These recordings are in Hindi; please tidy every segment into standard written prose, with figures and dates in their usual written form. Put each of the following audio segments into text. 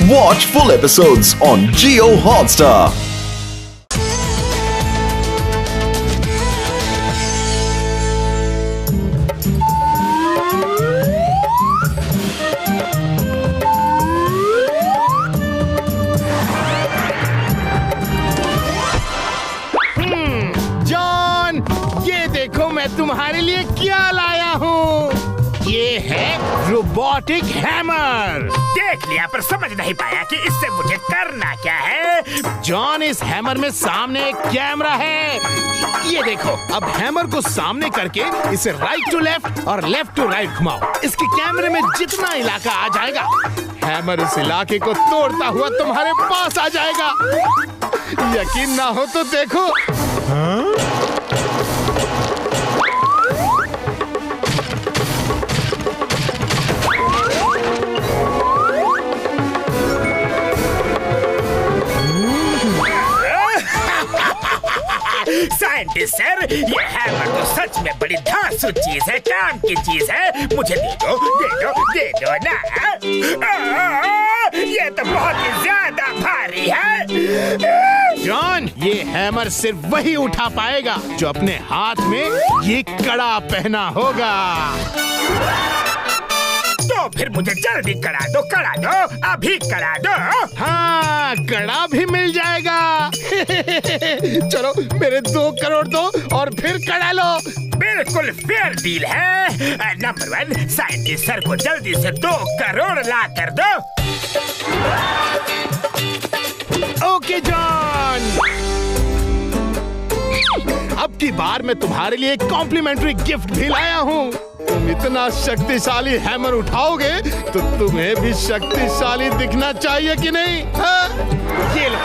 Watch full episodes on Jio Hotstar. John, ये देखो मैं तुम्हारे लिए क्या लाया हूँ। ये है रोबोटिक हैमर। देख लिया पर समझ नहीं पाया कि इससे मुझे करना क्या है। जॉन, इस हैमर में सामने एक कैमरा है। ये देखो, अब हैमर को सामने करके इसे राइट टू लेफ्ट और लेफ्ट टू राइट घुमाओ। इसके कैमरे में जितना इलाका आ जाएगा, हैमर उस इलाके को तोड़ता हुआ तुम्हारे पास आ जाएगा। यकीन ना हो तो देखो। साइंटिस्ट सर, ये हैमर तो सच में बड़ी धांसू चीज है, काम की चीज है। मुझे दे दो, दे दो, दे दो ना। ये तो बहुत ही ज्यादा भारी है। जॉन, ये हैमर सिर्फ वही उठा पाएगा जो अपने हाथ में ये कड़ा पहना होगा। तो फिर मुझे जल्दी करा दो, अभी करा दो। हाँ, कड़ा भी मिल जाएगा। चलो मेरे 2 करोड़ दो और फिर कड़ा लो। बिल्कुल फेयर डील है। नंबर 1, साइंटिस्ट सर को जल्दी से 2 करोड़ ला कर दो। ओके जॉन, अब की बार मैं तुम्हारे लिए एक कॉम्प्लीमेंट्री गिफ्ट भी लाया हूँ। तुम इतना शक्तिशाली हैमर उठाओगे तो तुम्हें भी शक्तिशाली दिखना चाहिए कि नहीं? ये लो,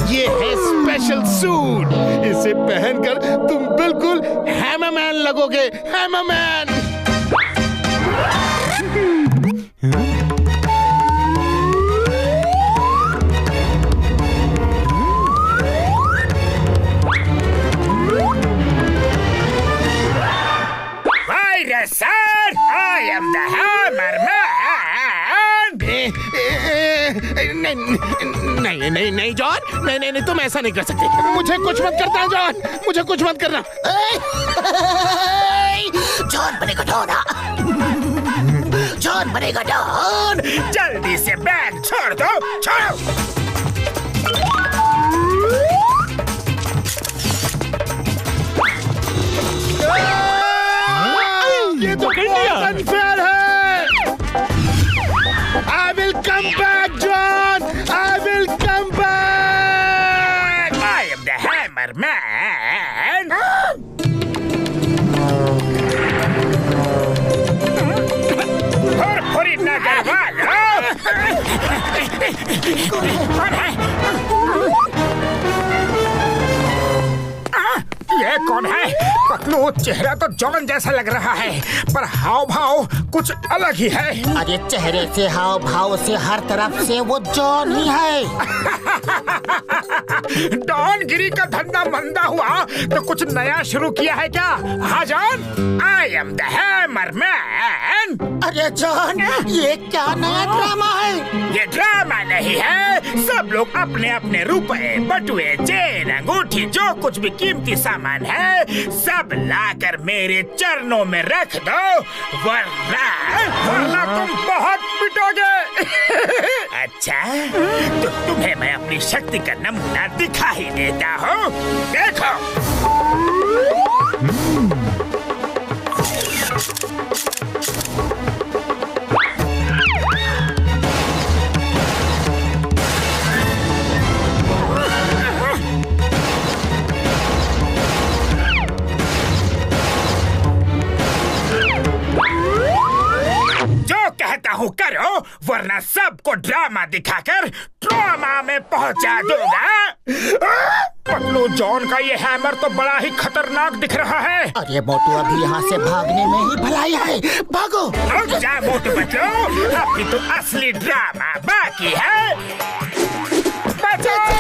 ये है स्पेशल सूट। इसे पहनकर तुम बिल्कुल हैमरमैन लगोगे। Hammerman. Sir, I am the Hammer Man. नहीं जॉन, नहीं तुम ऐसा नहीं कर सकते। मुझे कुछ मत करना जॉन, मुझे कुछ मत करना। जॉन बनेगा डॉन। जॉन बनेगा डॉन। जल्दी से बैग छोड़ दो, छोड़ो। ये तो बहुत अनफेयर है। I will come back, John. I will come back. I am the Hammer Man. Furfuri नगर वालों। कौन है? ये कौन है? पतलू, चेहरा तो जॉन जैसा लग रहा है, पर हाव भाव कुछ अलग ही है। अरे चेहरे से, हाव भाव से, हर तरफ से वो जॉन ही है। डॉनगिरी का धंधा मंदा हुआ तो कुछ नया शुरू किया है क्या? हाँ John, I am the hammer man. अरे जॉन, ये क्या नया ड्रामा है? ये ड्रामा नहीं है। सब लोग अपने अपने रुपए, बटुए, चेन, अंगूठी, जो कुछ भी कीमती सामान है, सब लाकर मेरे चरणों में रख दो, वरना तुम बहुत पिटोगे। अच्छा, तो तुम्हें मैं अपनी शक्ति का नमूना दिखा ही देता हूँ। देखो। करो, वरना सबको ड्रामा दिखाकर ट्रॉमा में पहुंचा दूंगा। पतलू, जॉन का ये हैमर तो बड़ा ही खतरनाक दिख रहा है। अरे मोटू, अभी यहाँ से भागने में ही भलाई है। भागो। रुक जा मोटू बच्चों, अभी तो असली ड्रामा बाकी है। बचाओ!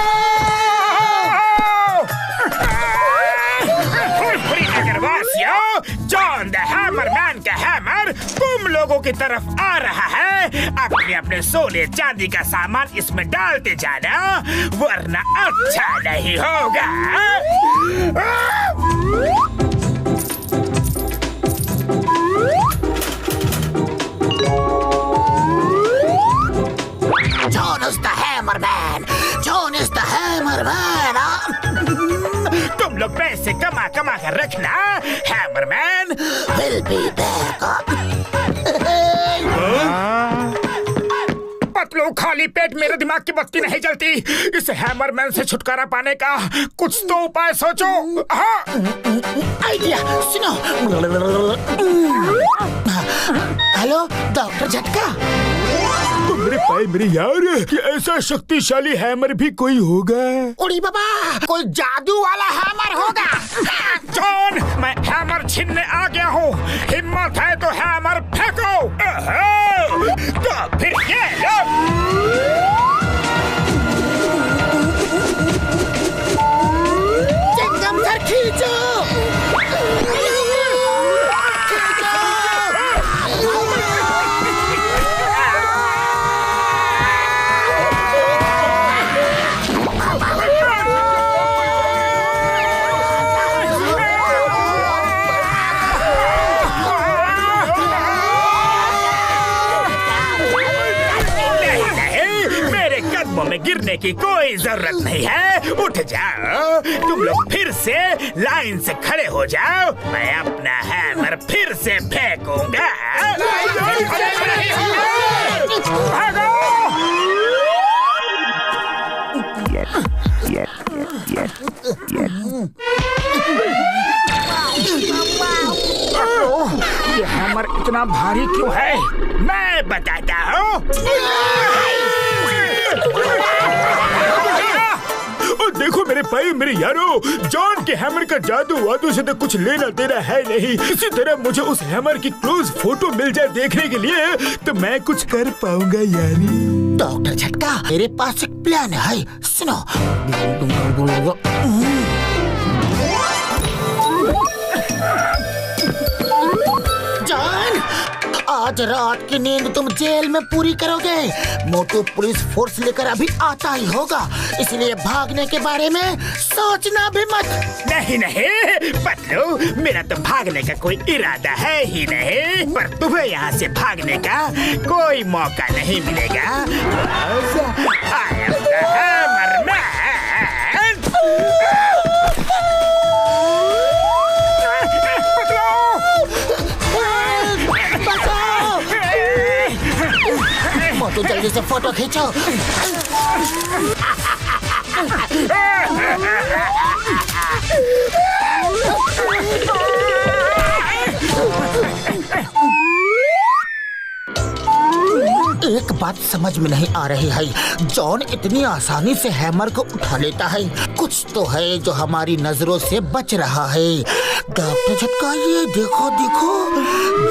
फुरफुरी नगरवासियों, जॉन द हैमर मैन का हैमर तुम लोग लोगों की तरफ आ रहा है। अपने अपने सोने चांदी का सामान इसमें डालते जाना, वरना अच्छा नहीं होगा। John is the hammerman. John is the hammerman. तुम लोग पैसे कमा कमा कर रखना, hammerman. Will be back. Patlu, खाली पेट मेरे दिमाग की बत्ती नहीं जलती। इस हैमरमैन से छुटकारा पाने का कुछ तो उपाय सोचो। हाँ, आइडिया सुनो। हेलो डॉक्टर झटका। तो मेरे भाई मेरे यार, कि ऐसा शक्तिशाली हैमर भी कोई होगा? उड़ी बाबा, कोई जादू वाला हैमर होगा। जॉन, मैं हैमर छीनने आ गया हूँ। हिम्मत है तो हैमर फेंको। तो फिर ये लो। एकदम सर खींचो। में गिरने की कोई जरूरत नहीं है। उठ जाओ, तुम लोग फिर से लाइन से खड़े हो जाओ। मैं अपना हैमर फिर से फेंकूंगा। भागो! ये हैमर इतना भारी क्यों है? मैं बताता हूँ। देखो मेरे भाई मेरे यारो, जॉन के हैमर का जादू वादू से तो कुछ लेना देना है नहीं। इसी तरह मुझे उस हैमर की क्लोज फोटो मिल जाए देखने के लिए, तो मैं कुछ कर पाऊंगा यारी। डॉक्टर झटका, मेरे पास एक प्लान है, सुनो। जॉन, आज रात की नींद तुम जेल में पूरी करोगे। मोटू पुलिस फोर्स लेकर अभी आता ही होगा, इसलिए भागने के बारे में सोचना भी मत। नहीं नहीं पतलू, मेरा तो भागने का कोई इरादा है ही नहीं। पर तुम्हें यहाँ से भागने का कोई मौका नहीं मिलेगा। I am the Hammerman। मोटू जल्दी से फोटो खींचो। एक बात समझ में नहीं आ रही है, जॉन इतनी आसानी से हैमर को उठा लेता है। कुछ तो है जो हमारी नजरों से बच रहा है। डॉक्टर झटका, ये देखो देखो,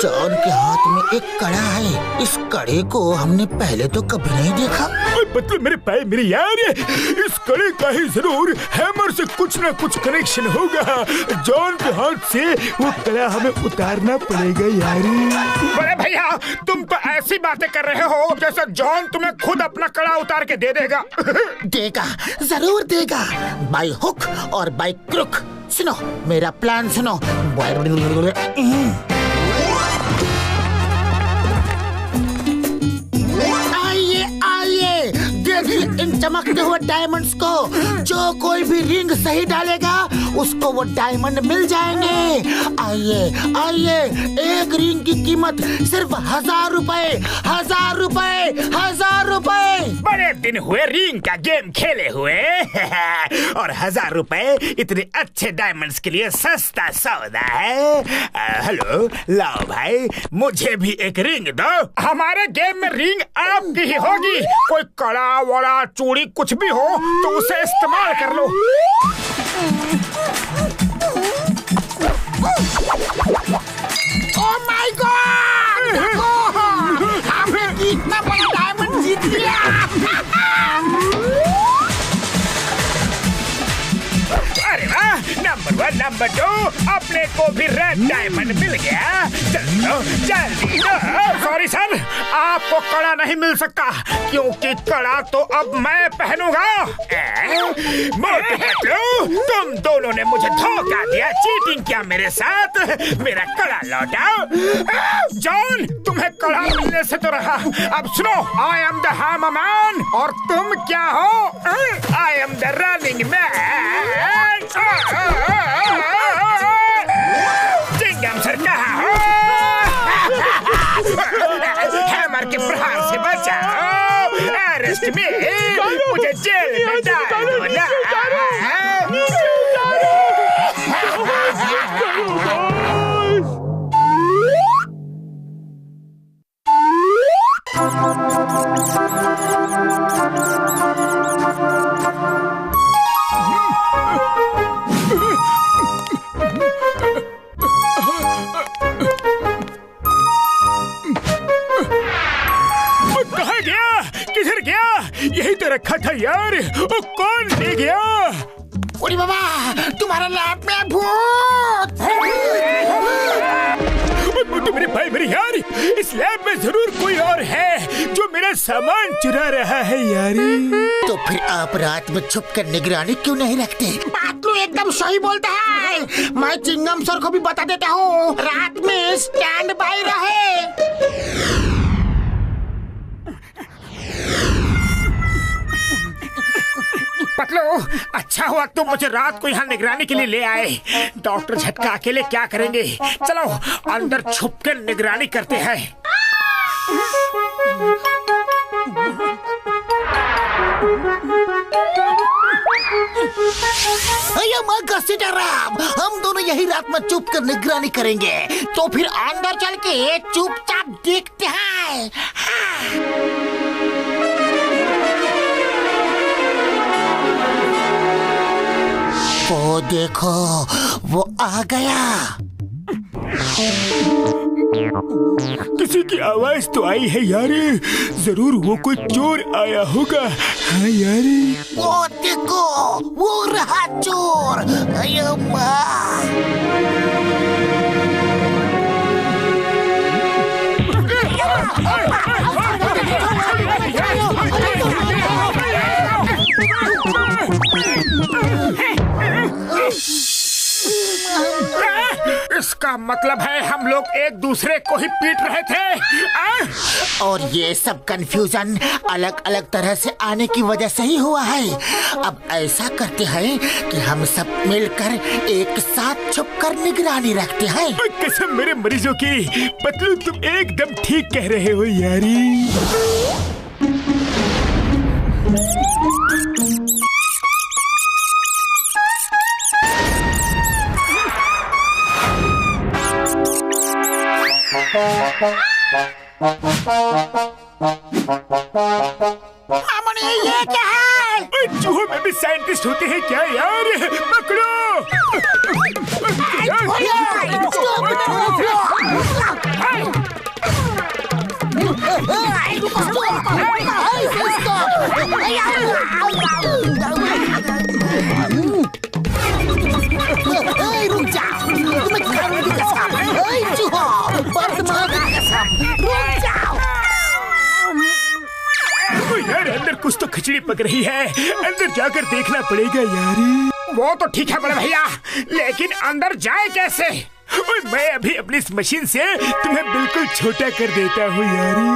जॉन के हाथ में एक कड़ा है। इस कड़े को हमने पहले तो कभी नहीं देखा। पतलू मेरे भाई मेरे यार, इस कड़े का ही जरूर हैमर से कुछ ना कुछ कनेक्शन होगा। जॉन के हाथ से वो कड़ा हमें उतारना पड़ेगा यारी। बड़े भैया, तुम तो ऐसी बातें कर रहे हो जैसे जॉन तुम्हें खुद अपना कड़ा उतार के दे देगा। देगा, जरूर देगा, बाय हुक और बाय क्रुक। सुनो मेरा प्लान सुनो। आइए आइए, देखिए इन चमकते हुए डायमंड्स को। जो कोई भी रिंग सही डालेगा उसको वो डायमंड मिल जाएंगे। आइए आइए, एक रिंग की कीमत सिर्फ 1000 रुपए, 1000 रुपए, 1000 रुपए। बड़े दिन हुए रिंग का गेम खेले हुए। और 1000 रुपए इतने अच्छे डायमंड्स के लिए सस्ता सौदा है। हेलो, लाओ भाई, मुझे भी एक रिंग दो। हमारे गेम में रिंग आपकी ही होगी। कोई कड़ा वड़ा चूड़ी कुछ भी हो तो उसे इस्तेमाल कर लो। ओह माय गॉड, हमने इतना बड़ा डायमंड जीत लिया। अरे वाह, नंबर 1 नंबर 2 अपने साले को भी रेड डायमंड मिल गया। जल्दी सॉरी सर, आपको कड़ा नहीं मिल सकता क्योंकि कड़ा तो अब मैं पहनूंगा। मोटे पतलू, तुम दोनों ने मुझे धोखा दिया, चीटिंग किया मेरे साथ। मेरा कड़ा लौटाओ। जॉन, तुम्हें कड़ा मिलने से तो रहा। अब सुनो, I am the hammer man और तुम क्या हो? I am the running man. Chingum sir कहाँ हो? हैमर के प्रहार से बचाओ। अरेस्ट मी, मुझे जेल में डालो ना। कहाँ गया? किधर गया? यही तो रखा था यार। ओ, कौन ले गया? ओरे बाबा, तुम्हारा लैब में भूत। तो मेरे भाई मेरे यार, इस लैब में जरूर कोई और है जो मेरा सामान चुरा रहा है यारी। तो फिर आप रात में छुप कर निगरानी क्यों नहीं रखते? पातलू एकदम सही बोलता है। मैं चिंगम सर को भी बता देता हूँ, रात में स्टैंड बाय रहे। पतलू, अच्छा हुआ तुम मुझे रात को यहाँ निगरानी के लिए ले आए। डॉक्टर झटका अकेले क्या करेंगे? चलो अंदर छुप कर निगरानी करते हैं। हम दोनों यही रात में चुप कर निगरानी करेंगे, तो फिर अंदर चल के चुपचाप देखते हैं। वो देखो, वो आ गया। किसी की आवाज तो आई है यारी, जरूर वो कोई चोर आया होगा। हाँ यारी, वो देखो, वो रहा चोर। अयो माँ। इसका मतलब है हम लोग एक दूसरे को ही पीट रहे थे। और ये सब कंफ्यूजन अलग अलग तरह से आने की वजह से ही हुआ है। अब ऐसा करते हैं कि हम सब मिलकर एक साथ छुपकर निगरानी रखते हैं। कसम मेरे मरीजों की, पतलू तुम एकदम ठीक कह रहे हो यारी। ये क्या है? चूहों में भी साइंटिस्ट होते हैं क्या यार? पकड़ो! रुक जाओ, तुम्हें खाने की कसम। रुक जाओ। यार अंदर कुछ तो खिचड़ी पक रही है, अंदर जाकर देखना पड़ेगा यारी। वो तो ठीक है बड़े भैया, लेकिन अंदर जाए कैसे? मैं अभी अपनी इस मशीन से तुम्हें बिल्कुल छोटा कर देता हूँ यारी।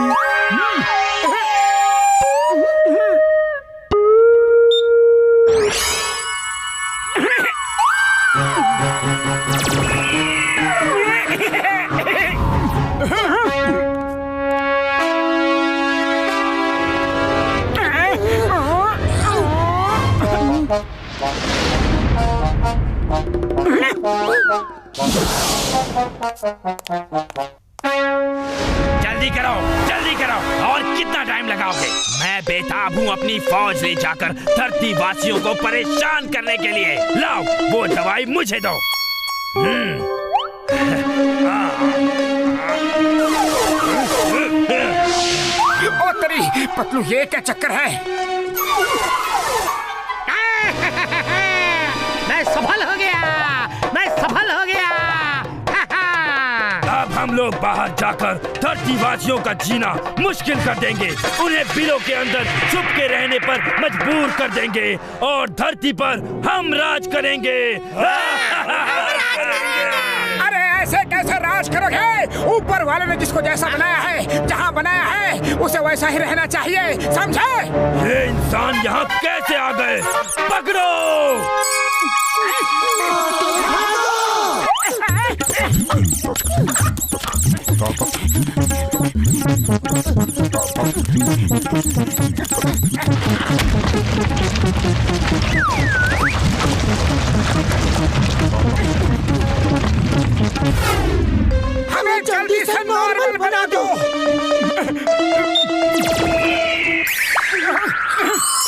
जल्दी करो और कितना टाइम लगाओगे? मैं बेताब हूँ अपनी फौज ले जाकर धरती वासियों को परेशान करने के लिए। लाओ वो दवाई मुझे दो। ओ तेरी पतलू, ये क्या चक्कर है? मैं सफल हो गया। हम लोग बाहर जाकर धरतीवासियों का जीना मुश्किल कर देंगे, उन्हें बिलों के अंदर छुप के रहने पर मजबूर कर देंगे और धरती पर हम राज करेंगे। अरे ऐसे कैसे राज करोगे? ऊपर वाले ने जिसको जैसा बनाया है, जहाँ बनाया है, उसे वैसा ही रहना चाहिए, समझे? ये इंसान यहाँ कैसे आ गए? पकड़ो! हमें जल्दी से नॉर्मल बना दो।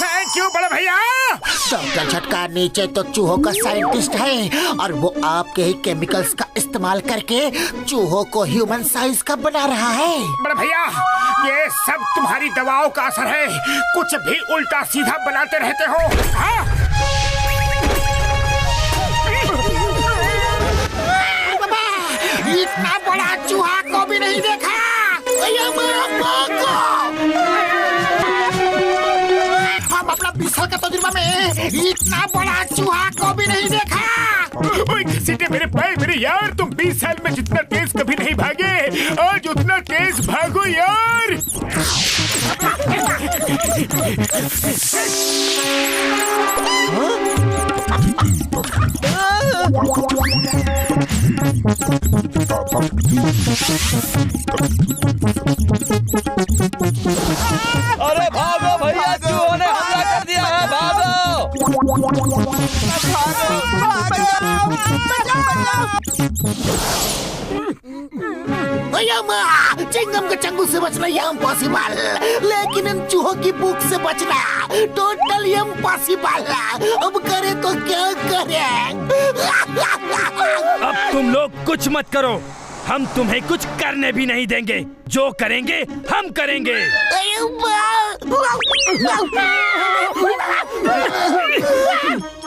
थैंक यू बड़े भैया। डॉक्टर झटका नीचे तो चूहों का साइंटिस्ट है और वो आपके ही केमिकल्स का इस्तेमाल करके चूहों को ह्यूमन साइज का बना रहा है। बड़े भैया, ये सब तुम्हारी दवाओं का असर है। कुछ भी उल्टा सीधा बनाते रहते हो। हाँ? इतना बड़ा चूहा को भी नहीं देखा। हम अपना 20 साल का तजुर्बा में इतना बड़ा चूहा को भी नहीं देखा। ओए घसीटे मेरे पैर मेरे यार, तुम 20 साल में जितना तेज कभी नहीं भागे, आज उतना तेज भागो यार। अरे भागो भैया, चूहों ने हमला कर दिया है, भागो! चिंगम के चंगू से बचना ये इम्पॉसिबल, लेकिन इन चूहों की भूख से बचना टोटली इम्पॉसिबल। अब करे तो क्या करें? अब तुम लोग कुछ मत करो, हम तुम्हें कुछ करने भी नहीं देंगे। जो करेंगे हम करेंगे।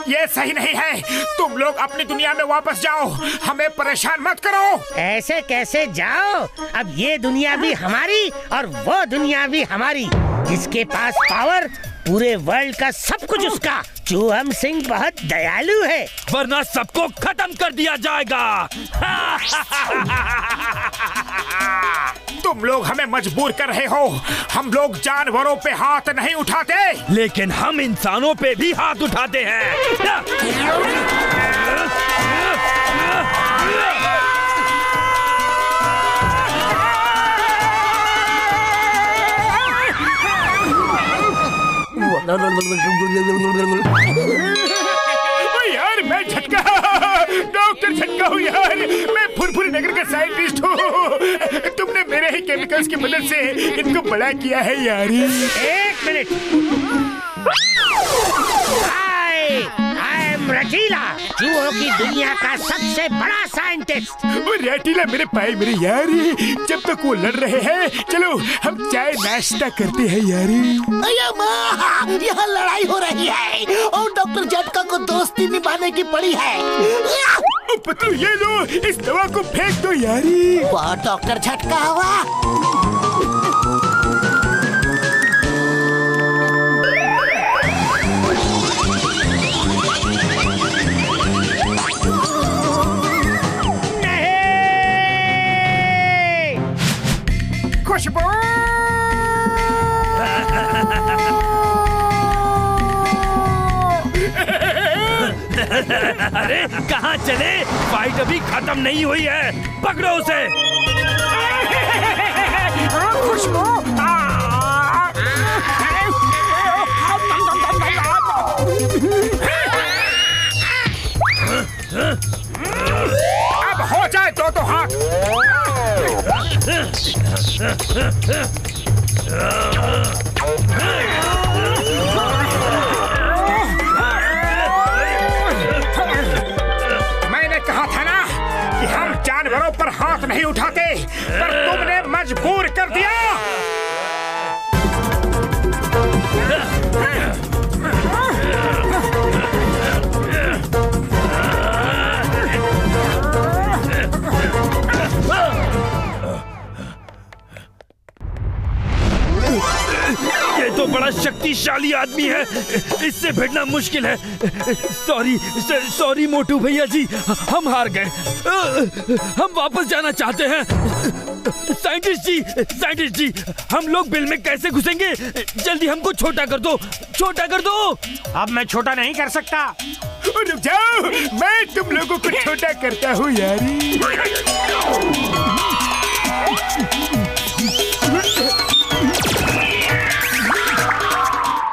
ये सही नहीं है, तुम लोग अपनी दुनिया में वापस जाओ, हमें परेशान मत करो। ऐसे कैसे जाओ? अब ये दुनिया भी हमारी और वो दुनिया भी हमारी। जिसके पास पावर, पूरे वर्ल्ड का सब कुछ उसका। चूहम सिंह बहुत दयालु है, वरना सबको खत्म कर दिया जाएगा। तुम लोग हमें मजबूर कर रहे हो। हम लोग जानवरों पे हाथ नहीं उठाते, लेकिन हम इंसानों पे भी हाथ उठाते हैं। यार मैं झटका, डॉक्टर झटका हूँ यार। मैं फुरफुरी नगर का साइंटिस्ट हूँ। तुमने मेरे ही केमिकल्स की मदद से इनको बड़ा किया है यार। एक मिनट, रटीला, चूहों की दुनिया का सबसे बड़ा साइंटिस्ट। वो रटीला मेरे पाए मेरे यार, जब तक वो लड़ रहे हैं, चलो हम चाय नाश्ता करते हैं यार। यहाँ लड़ाई हो रही है और डॉक्टर झटका को दोस्ती निभाने की पड़ी है। पतलू ये लो, इस दवा को फेंक दो यार। वाह डॉक्टर झटका हुआ। खुशबू अरे कहाँ चले? फाइट अभी खत्म नहीं हुई है, पकड़ो उसे। खुशबू अब हो जाए दो हाथ। मैंने कहा था ना कि हम जानवरों पर हाथ नहीं उठाते, पर तुमने मजबूर कर दिया। शक्तिशाली आदमी है, इससे भिड़ना मुश्किल है। सॉरी मोटू भैया जी, हम हार गए। हम वापस जाना चाहते हैं। साइंटिस्ट जी, हम लोग बिल में कैसे घुसेंगे? जल्दी हमको छोटा कर दो। अब मैं छोटा नहीं कर सकता। रुक जाओ, मैं तुम लोगों को छोटा करता हूँ यारी।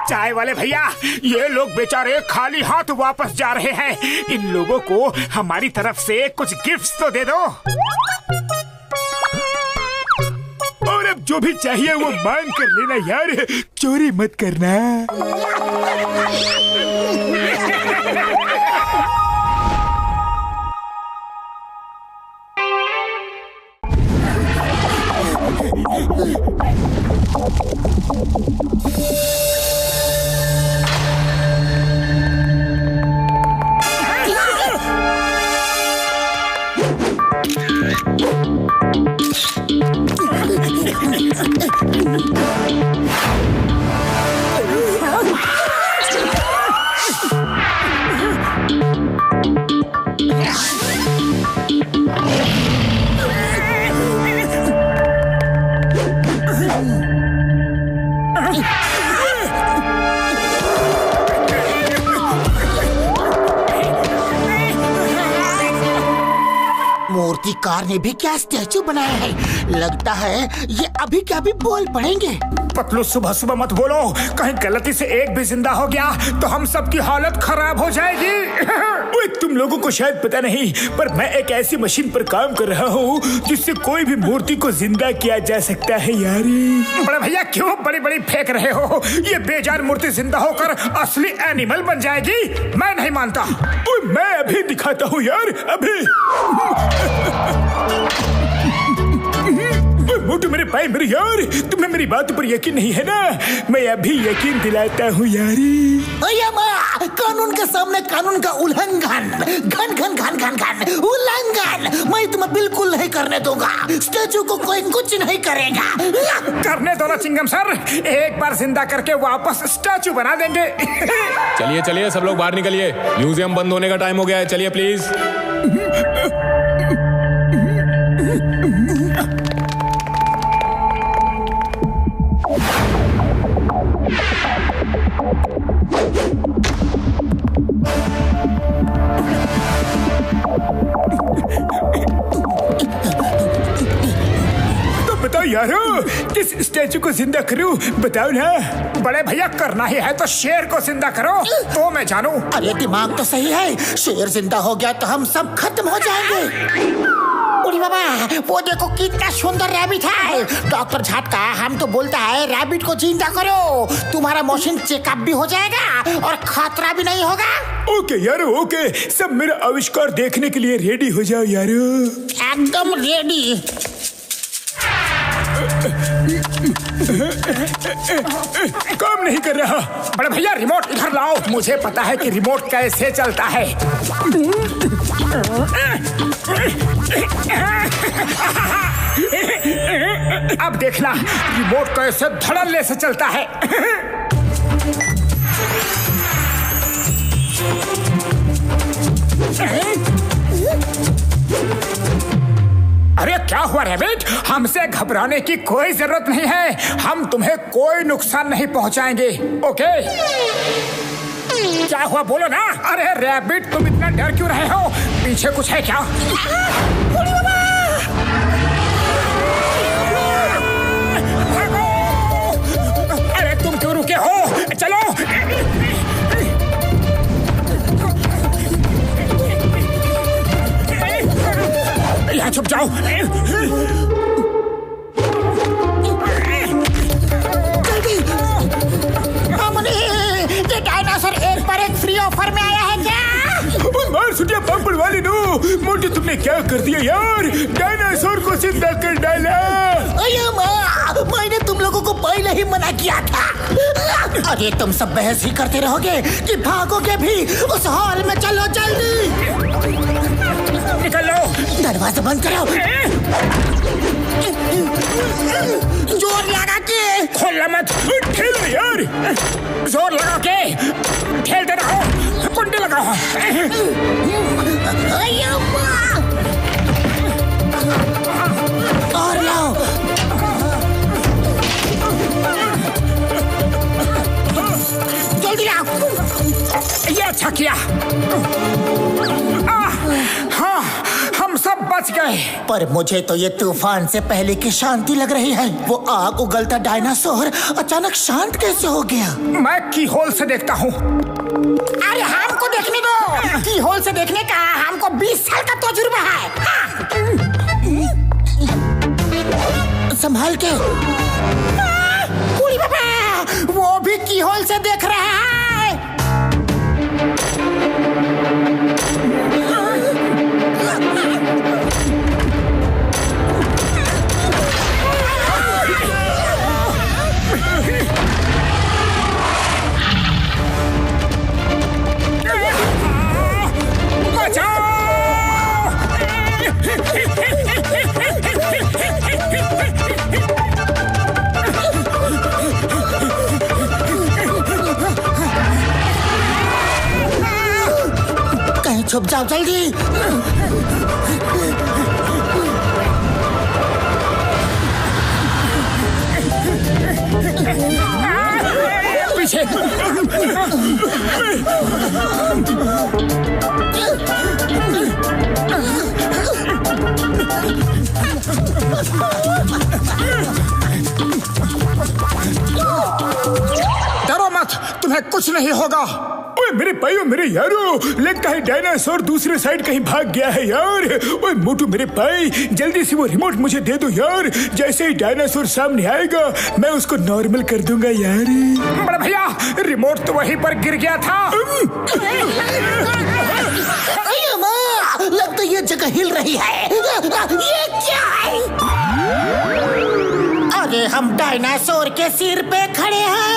चाय वाले भैया, ये लोग बेचारे खाली हाथ वापस जा रहे हैं। इन लोगों को हमारी तरफ से कुछ गिफ्ट्स तो दे दो। और अब जो भी चाहिए वो मांग कर लेना यार, चोरी मत करना। मूर्तिकार ने भी क्या स्टैचू बनाया है। लगता है ये अभी क्या भी बोल पड़ेंगे। पतलू, सुबह सुबह मत बोलो, कहीं गलती से एक भी जिंदा हो गया तो हम सबकी हालत खराब हो जाएगी। ओए, तुम लोगों को शायद पता नहीं, पर मैं एक ऐसी मशीन पर काम कर रहा हूँ जिससे कोई भी मूर्ति को जिंदा किया जा सकता है यारी। बड़े भैया, क्यों बड़ी बड़ी फेंक रहे हो? ये बेजान मूर्ति जिंदा होकर असली एनिमल बन जाएगी। मैं नहीं मानता। ओए, मैं अभी दिखाता हूँ यार, अभी। मोटू मेरे भाई, मेरे यार, तुम्हें मेरी बात पर यकीन नहीं है ना? मैं अभी यकीन दिलाता हूँ यारी। कानून के सामने कानून का उल्लंघन, घन उल्लंघन मैं तुम्हें बिल्कुल नहीं करने दूंगा। स्टैचू को कोई कुछ नहीं करेगा। करने दो ना चिंगम सर, एक बार जिंदा करके वापस स्टैचू बना देंगे। चलिए सब लोग बाहर निकलिए, म्यूजियम बंद होने का टाइम हो गया है। चलिए प्लीज। यारो, किस स्टैचू को जिंदा करूं बताओ ना। बड़े भैया, करना ही है तो शेर को जिंदा करो, तो मैं जानू। अरे दिमाग तो सही है, शेर जिंदा हो गया तो हम सब खत्म हो जाएंगे। उड़ी बाबा, वो देखो कितना सुंदर रैबिट है। डॉक्टर झटका हम तो बोलता है रैबिट को जिंदा करो, तुम्हारा मोशन चेकअप भी हो जाएगा और खतरा भी नहीं होगा। ओके यारो, ओके, सब मेरा आविष्कार देखने के लिए रेडी हो जाओ यारो। एकदम रेडी। काम नहीं कर रहा। बड़े भैया, रिमोट इधर लाओ। मुझे पता है कि रिमोट कैसे चलता है। अब देखना रिमोट कैसे धड़ल्ले से चलता है। अरे क्या हुआ रैबिट? हमसे घबराने की कोई जरूरत नहीं है, हम तुम्हें कोई नुकसान नहीं पहुंचाएंगे। ओके? क्या हुआ बोलो ना। अरे रैबिट, तुम इतना डर क्यों रहे हो? पीछे कुछ है क्या? अरे तुम क्यों रुके हो? चलो। यहाँ छुप जाओ। जल्दी। ये डायनासोर एक पर एक फ्री ऑफर में आया है क्या? मार सुटिया पंपड़ वाली नो, मोटी तुमने क्या कर दिया यार? डायनासोर को जिंदा कर डाला। अरे माँ, मैंने तुम लोगों को पहले ही मना किया था। अरे तुम सब बहस ही करते रहोगे कि भागोगे भी? उस हॉल में चलो जल्दी। निकल लो। दरवाजा बंद करो। जोर लगा के खोलना मत, ठेलो यार, जोर लगा के ठेलते रहो, कुंडी लगाओ। और लाओ। जल्दी लाओ। ये अच्छा किया। हाँ, हम सब बच गए। पर मुझे तो ये तूफान से पहले की शांति लग रही है। वो आग उगलता डायनासोर अचानक शांत कैसे हो गया? मैं की होल से देखता हूँ। अरे हमको देखने दो। की होल से देखने का हमको 20 साल का तजुर्बा है। संभाल के। बाबा, वो भी की होल से देख रहा है। कहीं छुप जाओ जल्दी। पीछे। डरो मत, तुम्हें कुछ नहीं होगा। ओए मेरे भाइयों, मेरे यारो, लगता है डायनासोर दूसरे साइड कहीं भाग गया है यार। ओए मोटू मेरे भाई, जल्दी से वो रिमोट मुझे दे दो यार। जैसे ही डायनासोर सामने आएगा मैं उसको नॉर्मल कर दूंगा यार। बड़े भैया, रिमोट तो वहीं पर गिर गया था। लगता है ये जगह हिल रही है। ये क्या है? अरे हम डायनासोर के सिर पे खड़े हैं।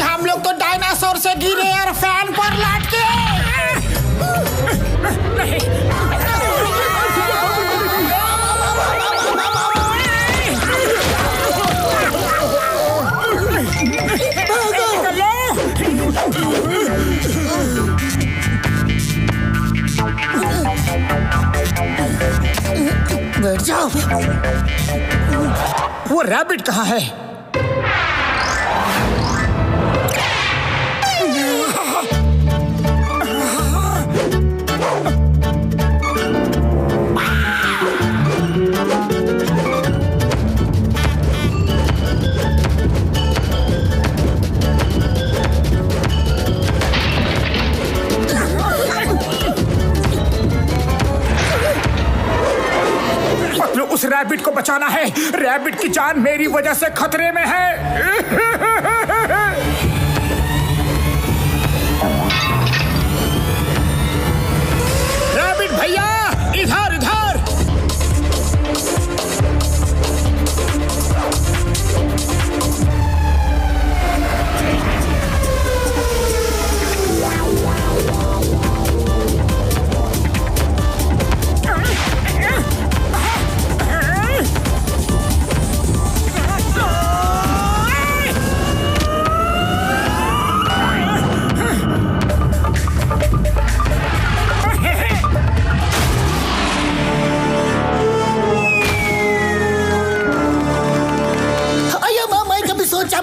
हम लोग तो डायनासोर से गिरे और फैन पर लाट के। बैठ जाओ। वो रैबिट कहाँ है? उस रैबिट को बचाना है। रैबिट की जान मेरी वजह से खतरे में है। रैबिट भैया, इधर इधर।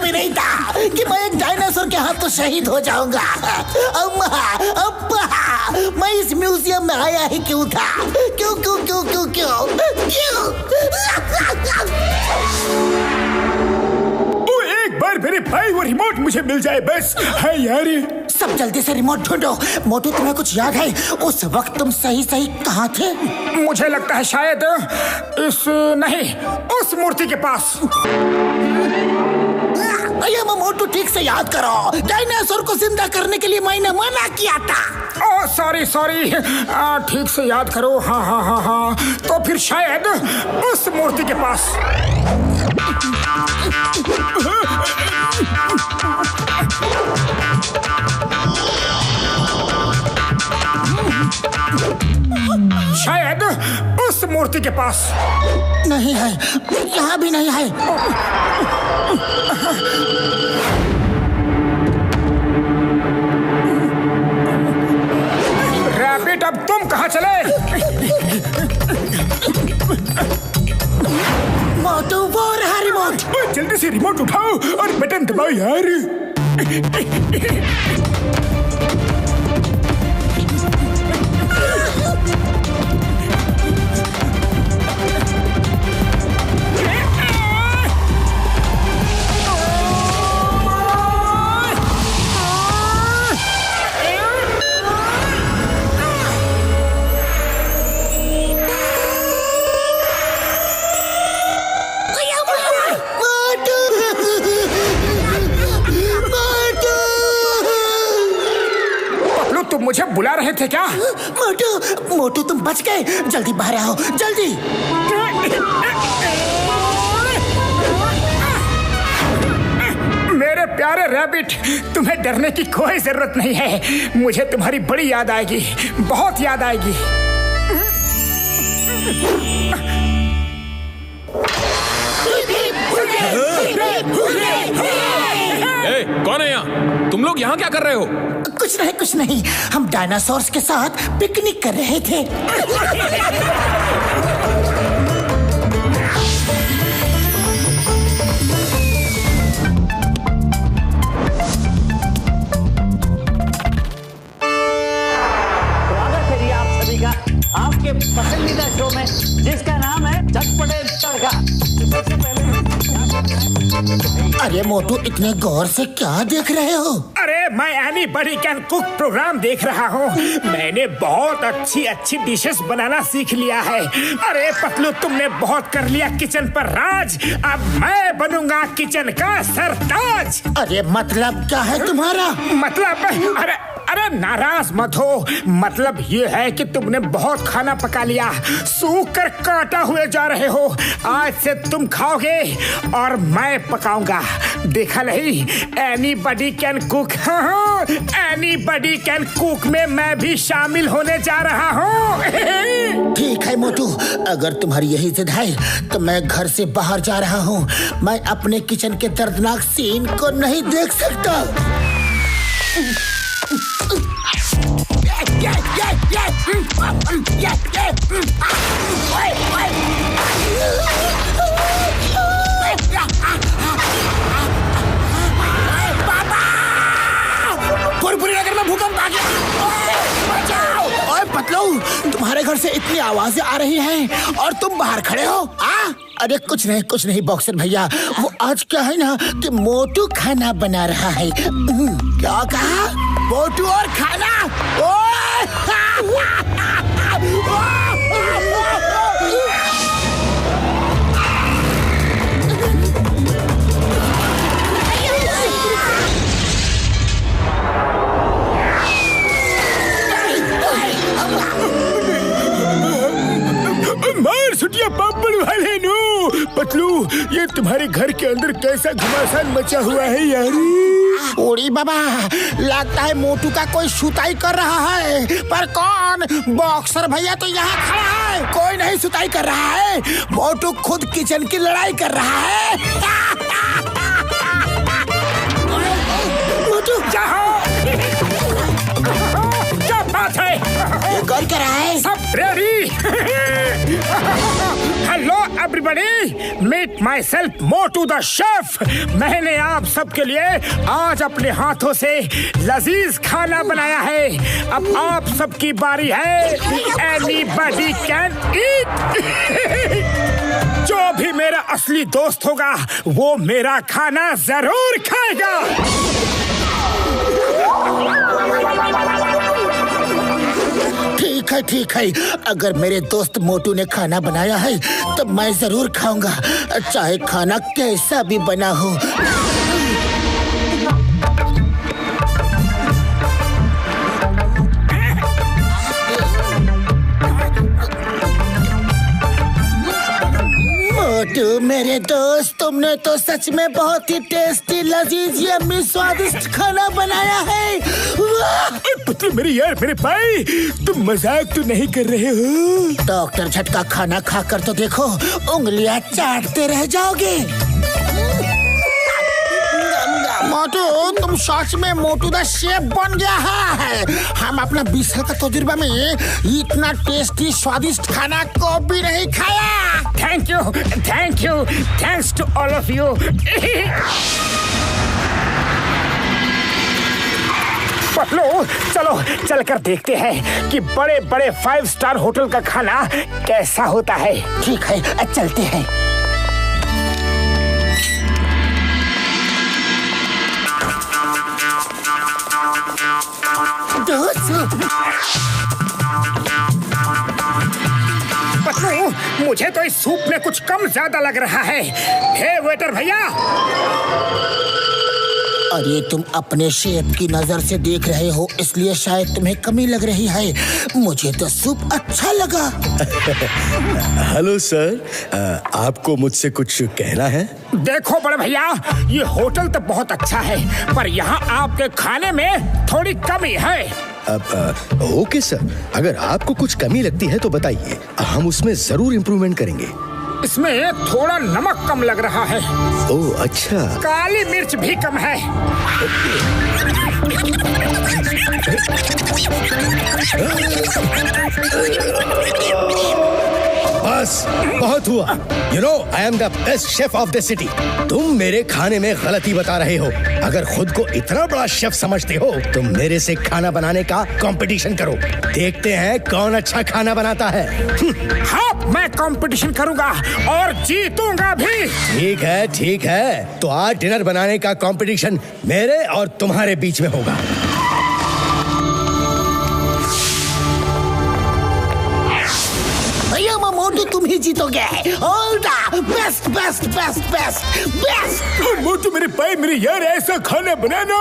नहीं था कि मैं एक डायनासोर के हाथ तो शहीद हो जाऊंगा। अम्मा, अब्बा, मैं इस म्यूजियम में आया ही क्यों था? क्यों क्यों क्यों क्यों क्यों क्यों? एक बार मेरे भाई वो रिमोट मुझे मिल जाए बस। है यार। सब जल्दी से रिमोट ढूंढो। मोटू, तुम्हें कुछ याद है उस वक्त तुम सही कहाँ थे? मुझे लगता है शायद नहीं, उस मूर्ति के पास। मोटू, ठीक से याद करो, डायनासोर को जिंदा करने के लिए मैंने मना किया था। ओह सॉरी, ठीक से याद करो। हाँ, तो फिर शायद उस मूर्ति के पास। मूर्ति के पास। नहीं है, यहाँ भी नहीं है। रैबिट, अब तुम कहाँ चले? मोटू, वो रहा रिमोट। जल्दी से रिमोट उठाओ और बटन दबाओ यार। तुम मुझे बुला रहे थे क्या? मोटू, मोटू तुम बच गए। जल्दी बाहर आओ, जल्दी। मेरे प्यारे रैबिट, तुम्हें डरने की कोई जरूरत नहीं है। मुझे तुम्हारी बड़ी याद आएगी, बहुत याद आएगी। कौन है यहाँ? तुम लोग यहाँ क्या कर रहे हो? कुछ नहीं, कुछ नहीं। हम डायनासोर्स के साथ पिकनिक कर रहे थे। स्वागत है जी आप सभी का आपके पसंदीदा शो में, जिसका नाम है चटपटे तड़का। सबसे पहले अरे मोटू, इतने गौर से क्या देख रहे हो? अरे मैं एनीबॉडी कैन कुक प्रोग्राम देख रहा हूँ। मैंने बहुत अच्छी अच्छी डिशेस बनाना सीख लिया है। अरे पतलू, तुमने बहुत कर लिया किचन पर राज। अब मैं बनूंगा किचन का सरताज। अरे मतलब क्या है तुम्हारा? मतलब अरे नाराज मत हो। मतलब ये है कि तुमने बहुत खाना पका लिया, सूख कर काटा हुए जा रहे हो। आज से तुम खाओगे और मैं पकाऊंगा। देखा नहीं, एनीबॉडी कैन कुक। हाँ, एनीबॉडी कैन कुक में मैं भी शामिल होने जा रहा हूँ। ठीक है मोटू, अगर तुम्हारी यही जिद है तो मैं घर से बाहर जा रहा हूँ। मैं अपने किचन के दर्दनाक सीन को नहीं देख सकता। पूरी नगर में भूकंप आ गया। ओए पतलू, तुम्हारे घर से इतनी आवाजें आ रही हैं और तुम बाहर खड़े हो। अरे कुछ नहीं बॉक्सर भैया, वो आज क्या है ना कि मोटू खाना बना रहा है। क्या कहा? मोटू और खाना? मार सुटिया पापड़ वाले नो। पतलू, ये तुम्हारे घर के अंदर कैसा घमासान मचा हुआ है यार। ओड़ी बाबा, लगता है मोटू का कोई सुताई कर रहा है। पर कौन? बॉक्सर भैया तो यहाँ खड़ा है। कोई नहीं सुताई कर रहा है, मोटू खुद किचन की लड़ाई कर रहा है। मोटू क्या बात है? ये कौन कर रहा है? सब ready? Hello everybody, meet myself Motu the chef. मैंने आप सबके लिए आज अपने हाथों से लजीज खाना बनाया है। अब आप सबकी बारी है। Anybody can eat. जो भी मेरा असली दोस्त होगा वो मेरा खाना जरूर खाएगा। ठीक है, अगर मेरे दोस्त मोटू ने खाना बनाया है तो मैं जरूर खाऊंगा, चाहे खाना कैसा भी बना हो। मोटू मेरे दोस्त, तुमने तो सच में बहुत ही टेस्टी, लजीज, यम्मी, स्वादिष्ट खाना बनाया है। वाह! पुत्र मेरे यार, मेरे भाई, तुम मजाक तो नहीं कर रहे हो? डॉक्टर झटका खाना खाकर तो देखो, उंगलियां चाटते रह जाओगे। मोटू, तुम सच में मोटू द शेफ बन गया है। हम अपना 20 साल का तजुर्बा में इतना टेस्टी स्वादिष्ट खाना को भी नहीं खाया। Thank you, thanks to all of you. Patlu, चलो चलकर देखते हैं कि बड़े बड़े 5 स्टार होटल का खाना कैसा होता है। ठीक है, चलते हैं। पतलू, मुझे तो इस सूप में कुछ कम ज्यादा लग रहा है। हे वेटर भैया! अरे तुम अपने शेफ की नजर से देख रहे हो, इसलिए शायद तुम्हें कमी लग रही है। मुझे तो सूप अच्छा लगा। हेलो सर, आपको मुझसे कुछ कहना है? देखो बड़े भैया, ये होटल तो बहुत अच्छा है, पर यहाँ आपके खाने में थोड़ी कमी है। ओके सर, अगर आपको कुछ कमी लगती है तो बताइए, हम उसमें जरूर इम्प्रूवमेंट करेंगे। इसमें थोड़ा नमक कम लग रहा है। ओह अच्छा। काली मिर्च भी कम है। बस बहुत हुआ। You know, I am the best chef of the city. तुम मेरे खाने में गलती बता रहे हो। अगर खुद को इतना बड़ा शेफ समझते हो तो मेरे से खाना बनाने का कंपटीशन करो। देखते हैं कौन अच्छा खाना बनाता है। हाँ, मैं कंपटीशन करूंगा और जीतूंगा भी। ठीक है। तो आज डिनर बनाने का कंपटीशन मेरे और तुम्हारे बीच में होगा। मोटू, तुम ही जीतोगे। All the best best best best best. Motu मेरे भाई, मेरे यार, ऐसा खाना बनाना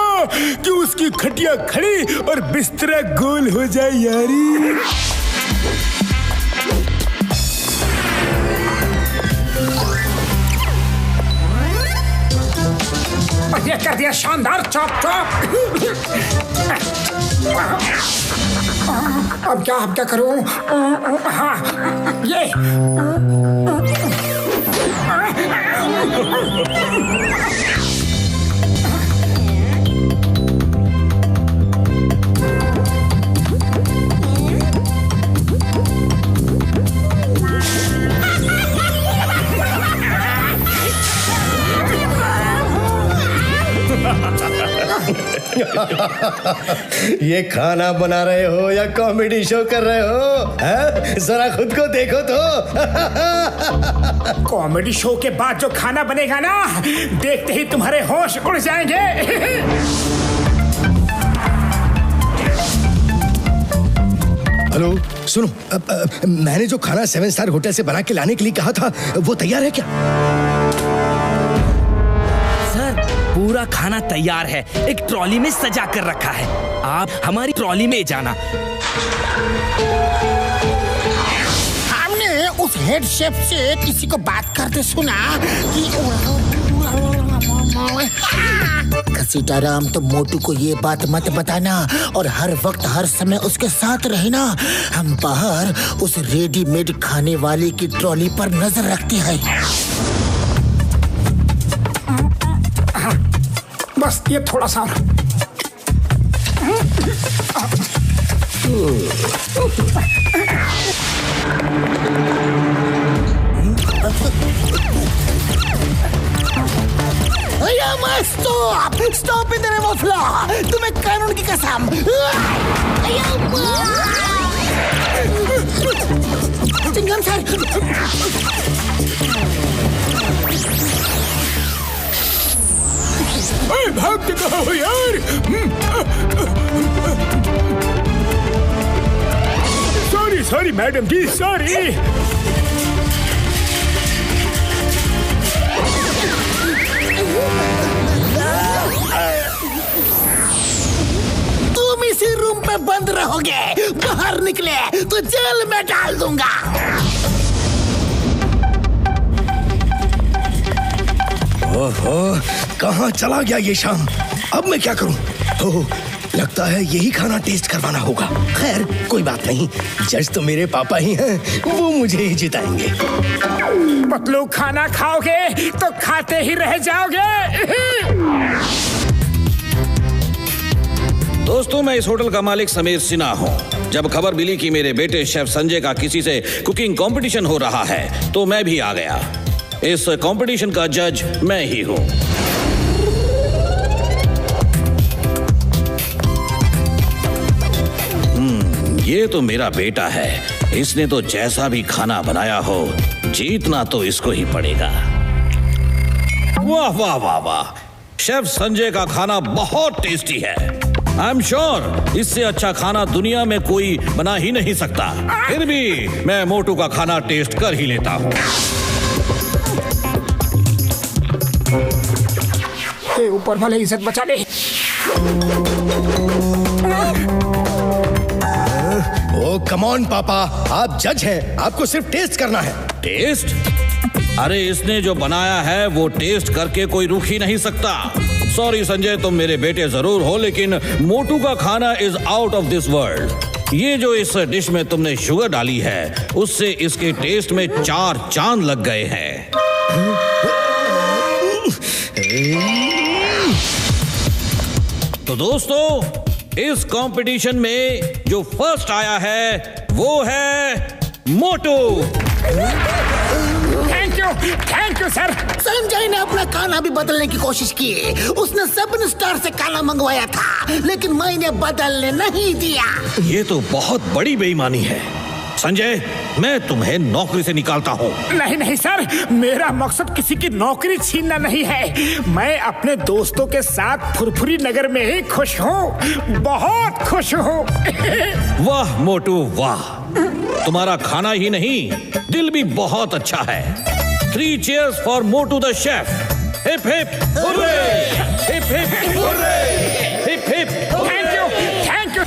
कि उसकी खटिया खड़ी और बिस्तरा गोल हो जाए यारी। ये कर दिया शानदार, चॉप चॉप। अब क्या करूं? हाँ, ये ये खाना बना रहे हो या कॉमेडी शो कर रहे हो? जरा खुद को देखो तो। कॉमेडी शो के बाद जो खाना बनेगा ना, देखते ही तुम्हारे होश उड़ जाएंगे। हेलो, सुनो, मैंने जो खाना 7 स्टार होटल से बना के लाने के लिए कहा था, वो तैयार है क्या? पूरा खाना तैयार है, एक ट्रॉली में सजा कर रखा है। आप हमारी ट्रॉली में जाना। हमने उस हेड शेफ से किसी को बात करते सुना कि सीताराम, तो मोटू को ये बात मत बताना और हर वक्त हर समय उसके साथ रहना। हम बाहर उस रेडीमेड खाने वाले की ट्रॉली पर नजर रखते हैं। बस ये थोड़ा सा। Stop in the name of law. तुम्हें कानून की कसम। चिंगम सर, भागते कहाँ हो यार? सॉरी मैडम जी, सॉरी। तुम इसी रूम पे बंद रहोगे, बाहर निकले तो जेल में डाल दूंगा। ओहो, कहाँ चला गया ये शाम? अब मैं क्या करूं? ओह, लगता है यही खाना टेस्ट करवाना होगा। खैर कोई बात नहीं, जज तो मेरे पापा ही हैं, वो मुझे ही जिताएंगे। पतलू, खाना खाओगे तो खाते ही रह जाओगे। दोस्तों, मैं इस होटल का मालिक समीर सिन्हा हूँ। जब खबर मिली कि मेरे बेटे शेफ संजय का किसी से कुकिंग कंपटीशन हो रहा है तो मैं भी आ गया। इस कंपटीशन का जज मैं ही हूँ। ये तो मेरा बेटा है, इसने तो जैसा भी खाना बनाया हो जीतना तो इसको ही पड़ेगा। वाह वाह वाह वाह, शेफ संजय का खाना बहुत टेस्टी है। आई एम श्योर इससे अच्छा खाना दुनिया में कोई बना ही नहीं सकता। फिर भी मैं मोटू का खाना टेस्ट कर ही लेता हूँ। ऊपर वाले इज्जत बचा ले। ओ कम ऑन पापा, आप जज हैं, आपको सिर्फ टेस्ट करना है। टेस्ट? अरे इसने जो बनाया है वो टेस्ट करके कोई रुक ही नहीं सकता। सॉरी संजय, तुम मेरे बेटे जरूर हो, लेकिन मोटू का खाना is out of this world. ये जो इस डिश में तुमने शुगर डाली है उससे इसके टेस्ट में 4 चांद लग गए हैं। तो दोस्तों, इस कंपटीशन में जो फर्स्ट आया है वो है Motu. Thank you sir. Sanjay ने अपना खाना भी बदलने की कोशिश की। उसने 7 स्टार से खाना मंगवाया था, लेकिन मैंने बदलने नहीं दिया। ये तो बहुत बड़ी बेईमानी है। संजय, मैं तुम्हें नौकरी से निकालता हूँ। नहीं नहीं सर, मेरा मकसद किसी की नौकरी छीनना नहीं है। मैं अपने दोस्तों के साथ फुरफुरी नगर में ही खुश हूँ, बहुत खुश हूँ। वाह मोटू वाह, तुम्हारा खाना ही नहीं दिल भी बहुत अच्छा है। 3 cheers for Motu the chef. Hip hip hurray, hip hip hurray, hip hip. Thank you, thank you.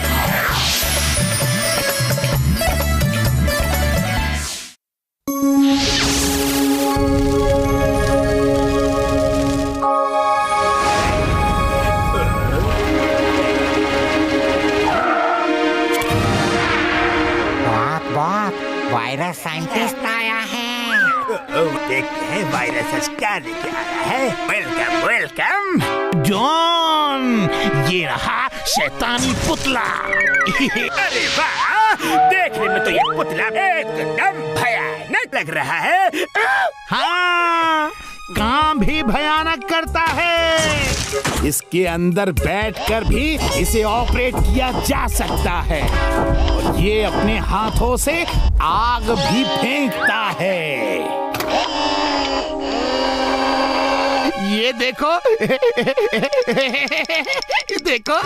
Virus scientist आया है। देखते हैं वायरस क्या लेके आया है। Welcome welcome. जॉन, ये रहा शैतानी पुतला। अरे वाह, देखने में तो ये पुतला एकदम भयानक लग रहा है। हाँ, काम भी भयानक करता है। इसके अंदर बैठकर भी इसे ऑपरेट किया जा सकता है और ये अपने हाथों से आग भी फेंकता है। ये देखो देखो।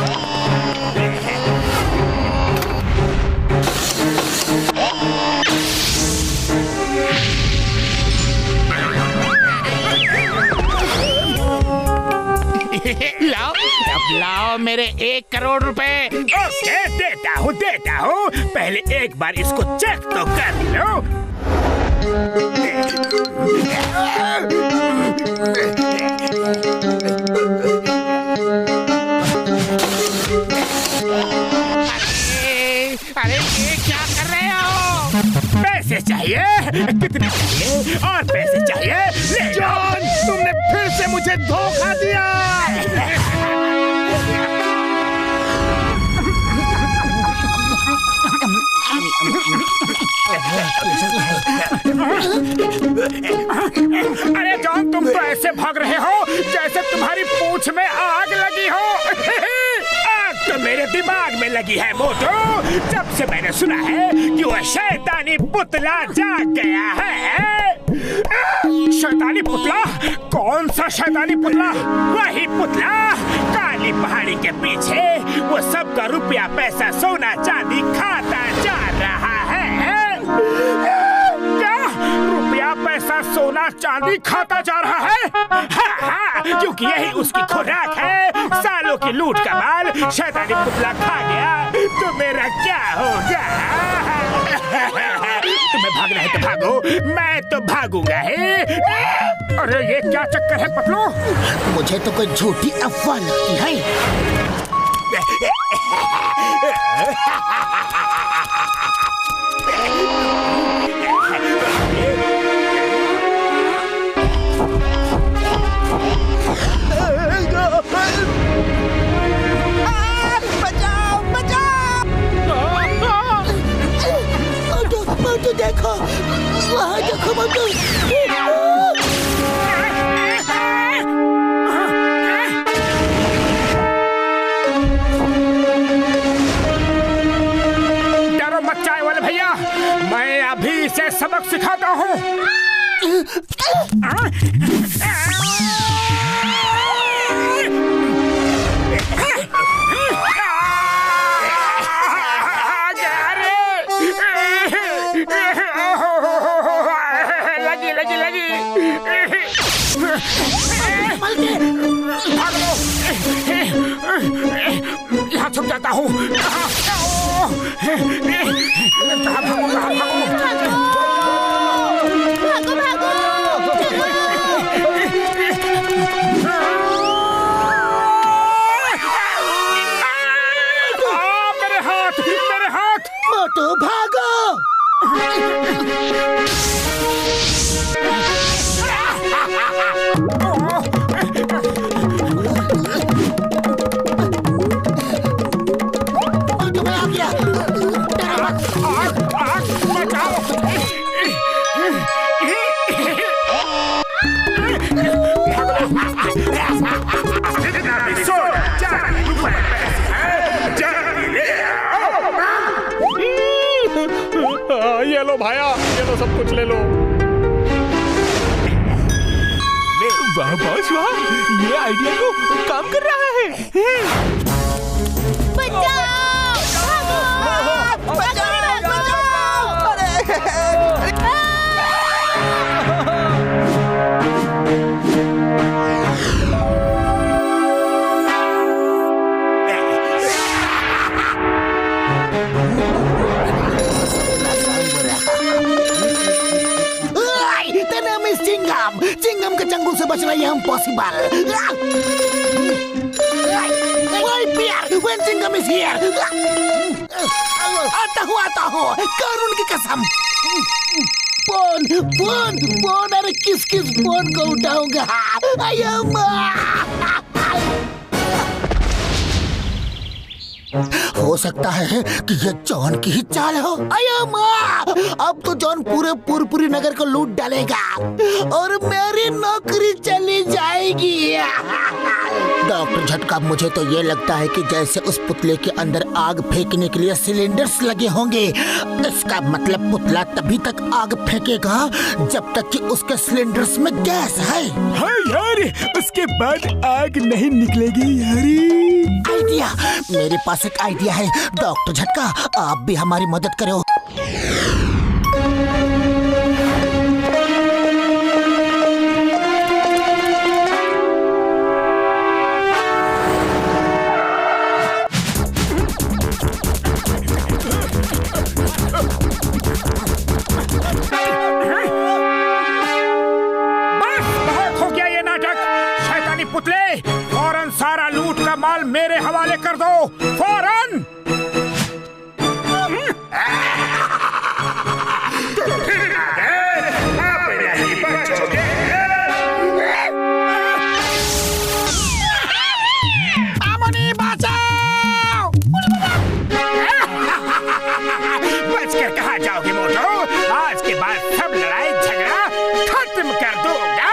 लाओ, अब लाओ मेरे 1 करोड़ रुपए। ओके, देता हूँ। पहले एक बार इसको चेक तो कर लो। अरे ये क्या कर रहे हो? पैसे चाहिए? कितने चाहिए? और पैसे चाहिए? ले जॉन, तुमने फिर से मुझे धोखा दिया। अरे जॉन, तुम तो ऐसे भाग रहे हो जैसे तुम्हारी पूंछ में आग लगी हो। आग तो मेरे दिमाग में लगी है मोटू। जब से मैंने सुना है कि वह शैतानी पुतला जाग गया है। शैतानी पुतला? कौन सा शैतानी पुतला? वही पुतला, काली पहाड़ी के पीछे वो सबका रुपया पैसा सोना चांदी खाता जा रहा है। क्या रुपया पैसा सोना चांदी खाता जा रहा है? हाँ, क्योंकि यही उसकी खुराक है। सालों की लूट का माल शैतानी पुतला खा गया तो मेरा क्या होगा? तुम्हें भागना है तो भागो, मैं तो भागूंगा ही। अरे ये क्या चक्कर है पतलू? मुझे तो कोई झूठी अफवाह लगती है। बचाओ बचाओ! मोटू देखो, वहाँ देखो मोटू। डरो मत चाय वाले भैया, मैं अभी इसे सबक सिखाता हूँ। लगी यहाँ छुप जाता हूँ। मेरे हाथ मोटू भागो। ये लो भाया, ये लो, सब कुछ ले लो। वाह बॉस वाह, ये आइडिया तो काम कर रहा है। चिंगम के चंगुल से बचना ये impossible. When Chingum is here, आता हूँ, करुण की कसम। फोन, अरे किस फोन को उठाऊंगा? हो सकता है कि ये जॉन की ही चाल हो। अया माँ, अब तो जॉन पूरी नगर को लूट डालेगा और मेरी नौकरी चली जाएगी। डॉक्टर झटका, मुझे तो ये लगता है कि जैसे उस पुतले के अंदर आग फेंकने के लिए सिलेंडर्स लगे होंगे। इसका मतलब पुतला तभी तक आग फेंकेगा जब तक कि उसके सिलेंडर्स में गैस है। हाँ यार, उसके बाद आग नहीं निकलेगी यारी। आइडिया, मेरे पास एक आइडिया है। डॉक्टर झटका, आप भी हमारी मदद करो। पुतले, फौरन सारा लूट का माल मेरे हवाले कर दो, फौरन। अमनी बचाओ! बचकर कहाँ जाओगे मोटो? आज के बाद सब लड़ाई झगड़ा खत्म कर दूंगा।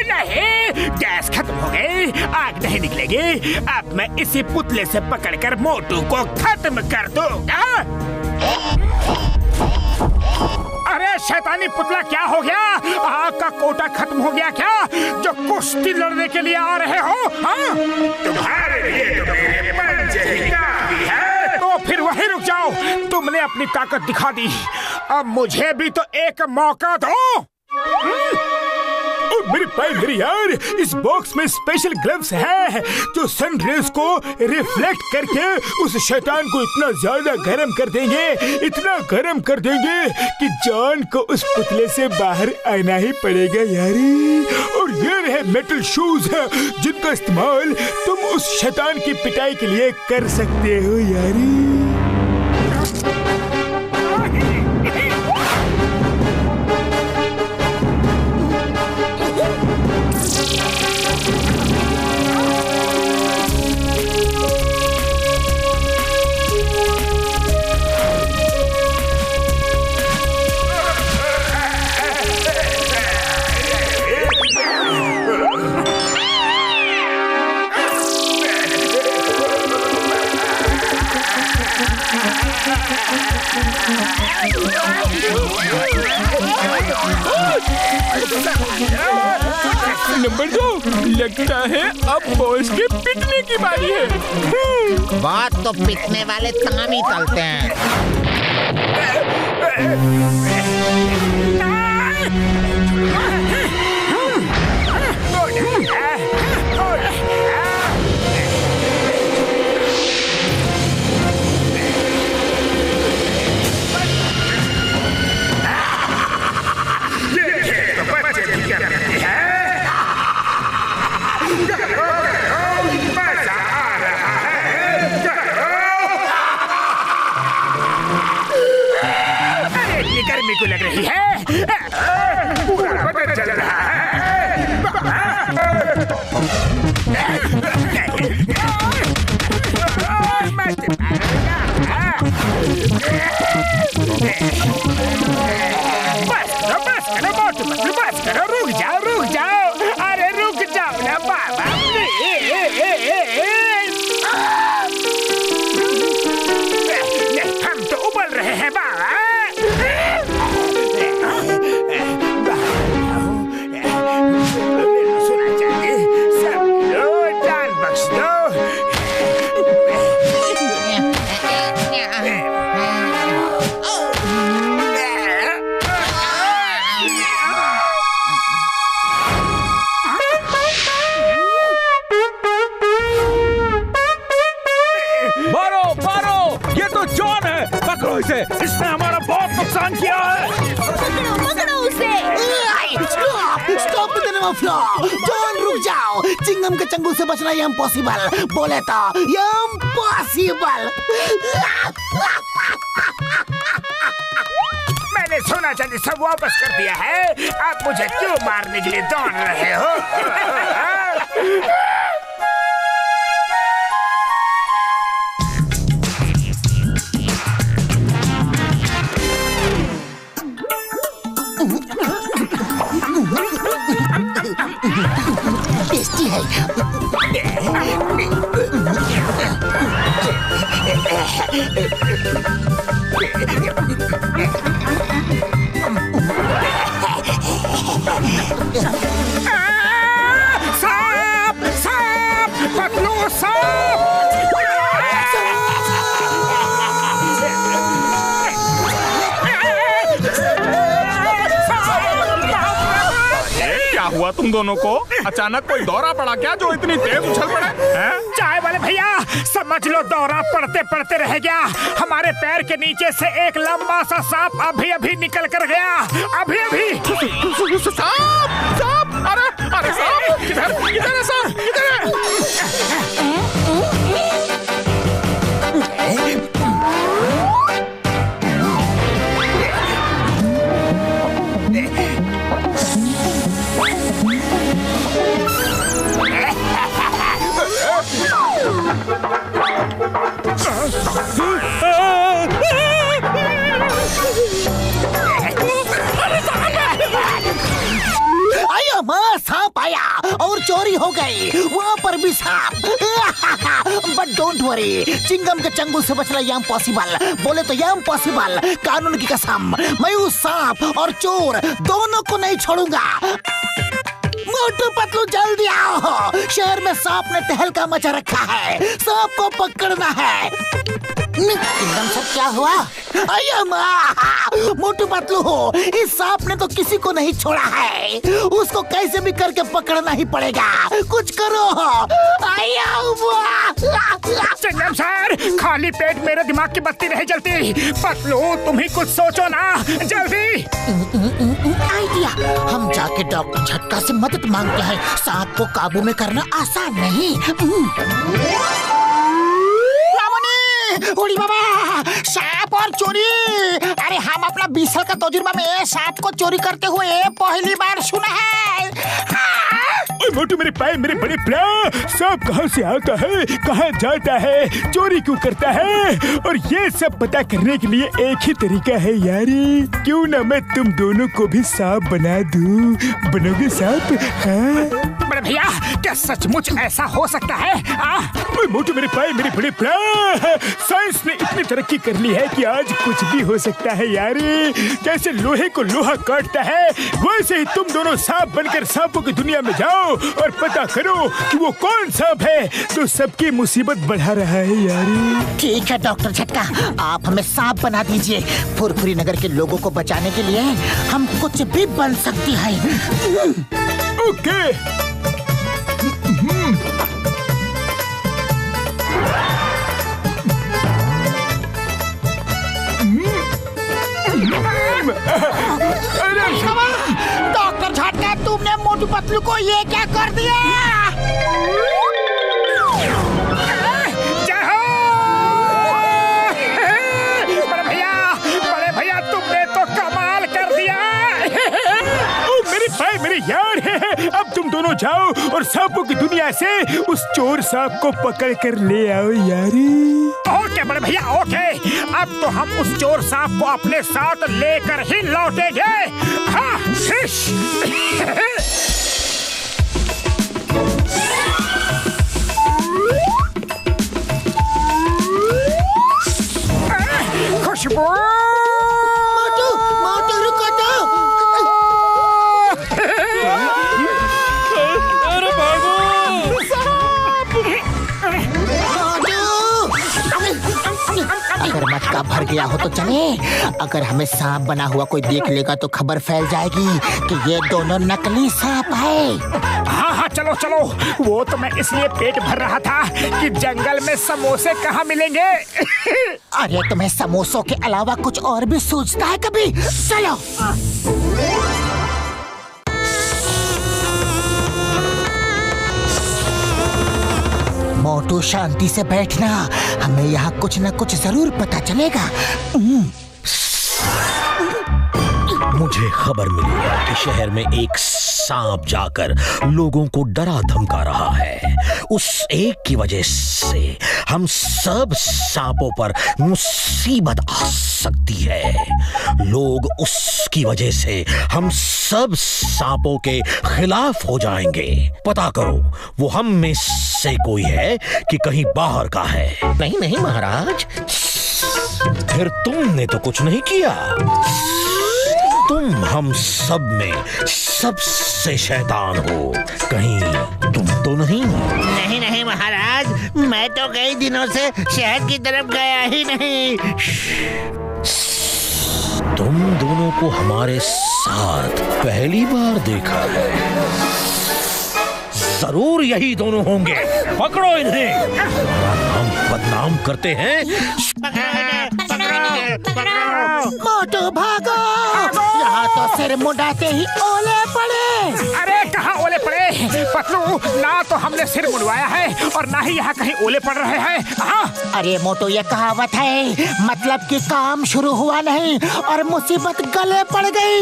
नहीं, गैस खत्म हो गई, आग नहीं निकलेगी। अब मैं इसी पुतले से पकड़कर मोटू को खत्म कर दूंगा। अरे शैतानी पुतला, क्या हो गया? आग का कोटा खत्म हो गया क्या? जो कुश्ती लड़ने के लिए आ रहे हो? हाँ? तुम्हारे लिए तो मेरे पंजे ही काफी है। तो फिर वहीं रुक जाओ। तुमने अपनी ताकत दिखा दी, अब मुझे भी तो एक मौका दो। मेरे भाई मेरे यार, इस बॉक्स में स्पेशल ग्लव्स हैं जो सन रेज को रिफ्लेक्ट करके उस शैतान को इतना ज्यादा गर्म कर देंगे, इतना गर्म कर देंगे कि जॉन को उस पुतले से बाहर आना ही पड़ेगा यारी। और ये रहे मेटल शूज जिनका इस्तेमाल तुम उस शैतान की पिटाई के लिए कर सकते हो यारी। नंबर 2, लगता है अब बॉस के पिटने की बारी है। बात तो पिटने वाले ताम ही तलते हैं। गर्मी को लग रही है, पूरा बदन जल रहा है। बस करो, रुक जाओ, अरे रुक जाओ ना बाबा। हम तो उबल रहे हैं बाबा। इसने हमारा बहुत नुकसान किया है। पकड़ो उसे। स्टॉप जॉन रुक जाओ। चिंगम के चंगुल से बचना ये इम्पॉसिबल। बोले तो ये इम्पॉसिबल। मैंने सोना चांदी सब वापस कर दिया है, आप मुझे क्यों मारने के लिए दौड़ रहे हो? टेस्टी है। सांप, सांप, पतलू सांप। क्या हुआ तुम दोनों को? अचानक कोई दौरा पड़ा क्या जो इतनी तेज उछल पड़े? चाय वाले भैया, समझ लो दौरा पड़ते पड़ते रह गया। हमारे पैर के नीचे से एक लंबा सा सांप अभी अभी निकल कर गया। अभी अभी। सांप, सांप, अरे सांप, किधर है सांप? किधर है? आया माँ, सांप आया और चोरी हो गई। वहाँ पर भी सांप। बट डोंट वरी, चिंगम के चंगुल से बचना ये इम्पॉसिबल। बोले तो ये इम्पॉसिबल। कानून की कसम, मैं उस सांप और चोर दोनों को नहीं छोड़ूंगा। मोटू पतलू जल्दी आओ, शहर में सांप ने तहलका मचा रखा है। सांप को पकड़ना है। चिंगम सर क्या हुआ? अय्या माँ, मोटू पतलू हो, इस सांप ने तो किसी को नहीं छोड़ा है। उसको कैसे भी करके पकड़ना ही पड़ेगा। कुछ करो। अय्या माँ। चिंगम सर, खाली पेट मेरे दिमाग की बत्ती नहीं जलती। पतलू तुम ही कुछ सोचो ना, जल्दी। आइडिया, हम जाके डॉक्टर झटका से मदद मांगते हैं। सांप को काबू में करना आसान नहीं। उड़ी बाबा, सांप और चोरी। अरे हम अपना 20 साल का तजुर्बा में सांप को चोरी करते हुए पहली बार सुना है। मोटू मेरे पाए, मेरे बड़े प्यार, सांप कहाँ से आता है, कहाँ जाता है, चोरी क्यों करता है, और ये सब पता करने के लिए एक ही तरीका है यारी। क्यों ना मैं तुम दोनों को भी सांप बना दूं। बनोगे सांप? बड़े भैया, क्या सचमुच ऐसा हो सकता है? मोटू मेरे पाए, मेरे बड़े प्यार, साइंस ने इतनी तरक्की कर ली है कि आज कुछ भी हो सकता है यारी। जैसे लोहे को लोहा काटता है, वैसे ही तुम दोनों सांप बनकर सांपों की दुनिया में जाओ और पता करो कि वो कौन सांप है तो सबकी मुसीबत बढ़ा रहा है यारी। ठीक है डॉक्टर झटका, आप हमें सांप बना दीजिए। फुरफुरी नगर के लोगों को बचाने के लिए हम कुछ भी बन सकती हैं। ओके। डॉक्टर झटका, तुमने मोटू पतलू को ये क्या कर दिया? बड़े भैया तुमने तो कमाल कर दिया। मेरे भाई, मेरे यार, अब तुम दोनों जाओ और सांपों की दुनिया से उस चोर सांप को पकड़ कर ले आओ यारी। ओके बड़े भैया, ओके। अब तो हम उस चोर सांप को अपने साथ लेकर ही लौटेंगे। हाँ, खुशबू। मोटू, मोटू रुको तो। अरे भागो। अगर मटका भर गया हो तो चले। अगर हमें सांप बना हुआ कोई देख लेगा तो खबर फैल जाएगी कि ये दोनों नकली सांप है। हाँ हाँ, चलो चलो। वो तो मैं इसलिए पेट भर रहा था कि जंगल में समोसे कहाँ मिलेंगे। अरे तुम्हें समोसों के अलावा कुछ और भी सोचता है कभी? चलो। मोटू शांति से बैठना, हमें यहाँ कुछ न कुछ जरूर पता चलेगा। मुझे खबर मिली है कि शहर में एक सांप जाकर लोगों को डरा धमका रहा है। उस एक की वजह से हम सब सांपों पर मुसीबत आ सकती है। लोग उसकी वजह से हम सब सांपों के खिलाफ हो जाएंगे। पता करो वो हम में से कोई है कि कहीं बाहर का है। नहीं नहीं महाराज। फिर तुमने तो कुछ नहीं किया। तुम हम सब में सबसे शैतान हो, कहीं तुम तो नहीं? नहीं नहीं महाराज, मैं तो कई दिनों से शहर की तरफ गया ही नहीं। तुम दोनों को हमारे साथ पहली बार देखा है। जरूर यही दोनों होंगे। पकड़ो इन्हें। हम बदनाम करते हैं। मोटू भागो, यहाँ तो सिर मुड़ाते ही ओले पड़े। अरे कहाँ ओले पड़े पतलू, ना तो हमने सिर मुड़वाया है और ना ही यहाँ कहीं ओले पड़ रहे हैं। हाँ? अरे मोटू, ये कहावत है, मतलब कि काम शुरू हुआ नहीं और मुसीबत गले पड़ गई।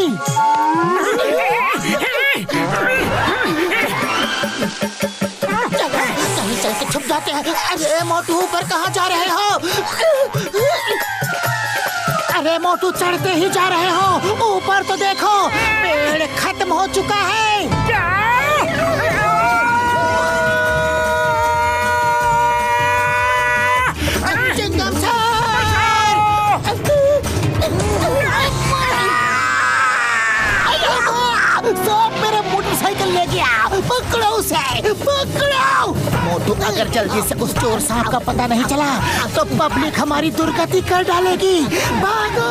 कहीं चल के छुप जाते हैं। अरे मोटू, ऊपर कहाँ जा रहे हो? अरे मोटू, चढ़ते ही जा रहे हो। ऊपर तो देखो, पेड़ खत्म हो चुका है। क्या? चिंगम सर! सांप मेरे मोटरसाइकिल ले गया। पकड़ो उसे, पकड़ो। तो अगर जल्दी से उस चोर सांप का पता नहीं चला तो पब्लिक हमारी दुर्गति कर डालेगी। भागो!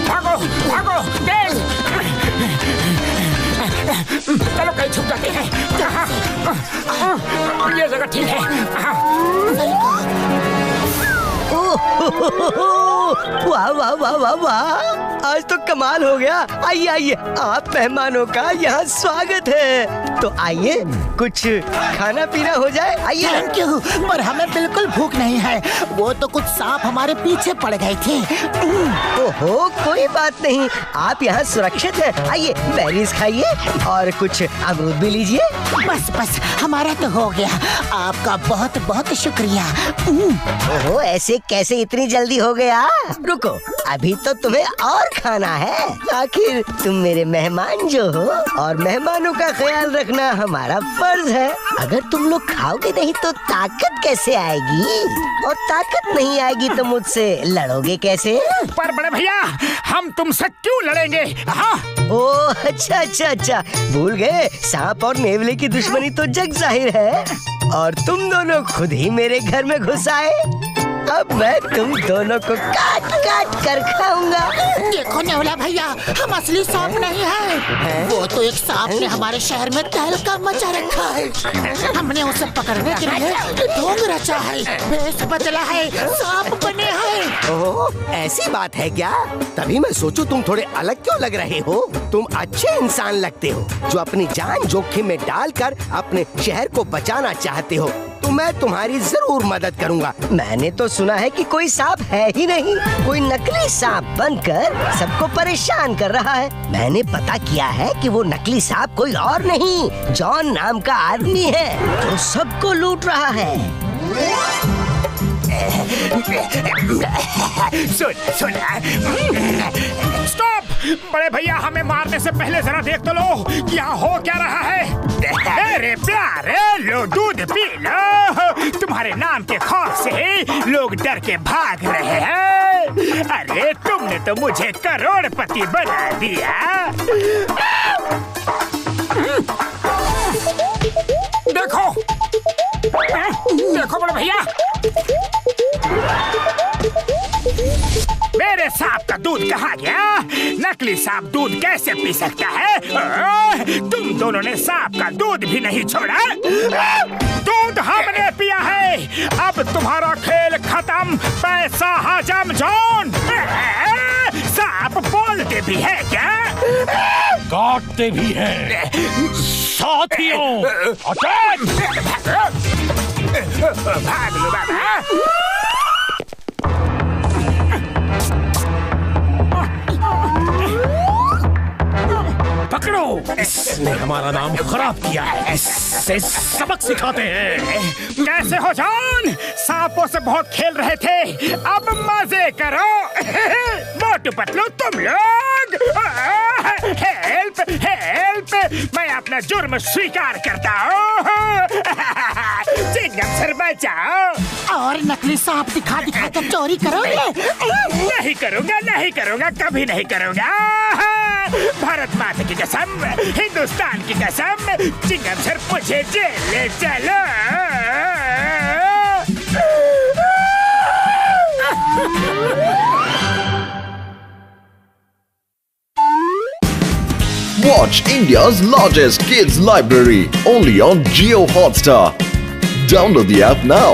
भागो भागो तेज! चलो कहीं छुप जाते हैं। ये जगह ठीक है। वाह वाह वाह वाह वाह, आज तो कमाल हो गया। आइए आइए, आप मेहमानों का यहाँ स्वागत है। तो आइए कुछ खाना पीना हो जाए। आइए। थैंक यू, पर हमें बिल्कुल भूख नहीं है। वो तो कुछ सांप हमारे पीछे पड़ गए थे। ओहो, कोई बात नहीं, आप यहाँ सुरक्षित हैं। आइए बेरीज खाइए और कुछ अमरूद भी लीजिए। बस बस, हमारा तो हो गया। आपका बहुत बहुत शुक्रिया। ओहो, ऐसे कैसे इतनी जल्दी हो गया? रुको, अभी तो तुम्हें और खाना है। आखिर तुम मेरे मेहमान जो हो, और मेहमानों का ख्याल रखना हमारा फर्ज है। अगर तुम लोग खाओगे नहीं तो ताकत कैसे आएगी? और ताकत नहीं आएगी तो मुझसे लड़ोगे कैसे? पर बड़े भैया, हम तुमसे क्यों लड़ेंगे? हाँ? ओह अच्छा अच्छा अच्छा, भूल गए, सांप और नेवले की दुश्मनी तो जग जाहिर है। और तुम दोनों खुद ही मेरे घर में घुस आए। अब मैं तुम दोनों को काट काट कर खाऊंगा। देखो नेवला भैया, हम असली सांप नहीं है। वो तो एक सांप ने हमारे शहर में तहलका मचा रखा है। हमने उसे पकड़ने के लिए ढोंग रचा है, भेष बदला है, सांप बने हैं। ओह, ऐसी बात है क्या? तभी मैं सोचूं तुम थोड़े अलग क्यों लग रहे हो। तुम अच्छे इंसान लगते हो जो अपनी जान जोखिम में डालकर अपने शहर को बचाना चाहते हो। तो मैं तुम्हारी जरूर मदद करूंगा। मैंने तो सुना है कि कोई सांप है ही नहीं, कोई नकली सांप बनकर सबको परेशान कर रहा है। मैंने पता किया है कि वो नकली सांप कोई और नहीं, जॉन नाम का आदमी है जो सबको लूट रहा है। सुन स्टॉप! बड़े भैया, हमें मारने से पहले जरा देख तो लो कि यहाँ हो क्या रहा है। अरे प्यारे, लो दूध पी लो। तुम्हारे नाम के खौफ से लोग डर के भाग रहे हैं। अरे तुमने तो मुझे करोड़पति बना दिया। देखो देखो बड़े भैया, मेरे सांप का दूध कहाँ गया? नकली सांप दूध कैसे पी सकता है? तुम दोनों ने सांप का दूध भी नहीं छोड़ा। दूध हमने पिया है। अब तुम्हारा खेल खत्म, पैसा हजम। जॉन, सांप बोलते भी है क्या? काटते भी हैं। साथियों, भाग लो बाबा। पकड़ो, इसने हमारा नाम खराब किया है, इससे सबक सिखाते हैं। कैसे हो जॉन? सांपों से बहुत खेल रहे थे, अब मजे करो। मोटू पतलू, तुम लोग हेल्प हेल्प, मैं अपना जुर्म स्वीकार करता हूँ। चिंगम सर बचाओ। और नकली सांप दिखा दिखा कर चोरी करोगे? नहीं करूँगा, नहीं करूँगा, कभी नहीं करूँगा। भारत माता की कसम, हिंदुस्तान की कसम, चिंगम सर मुझे जेल ले चलो। Watch India's largest kids library only on Jio Hotstar. Download the app now.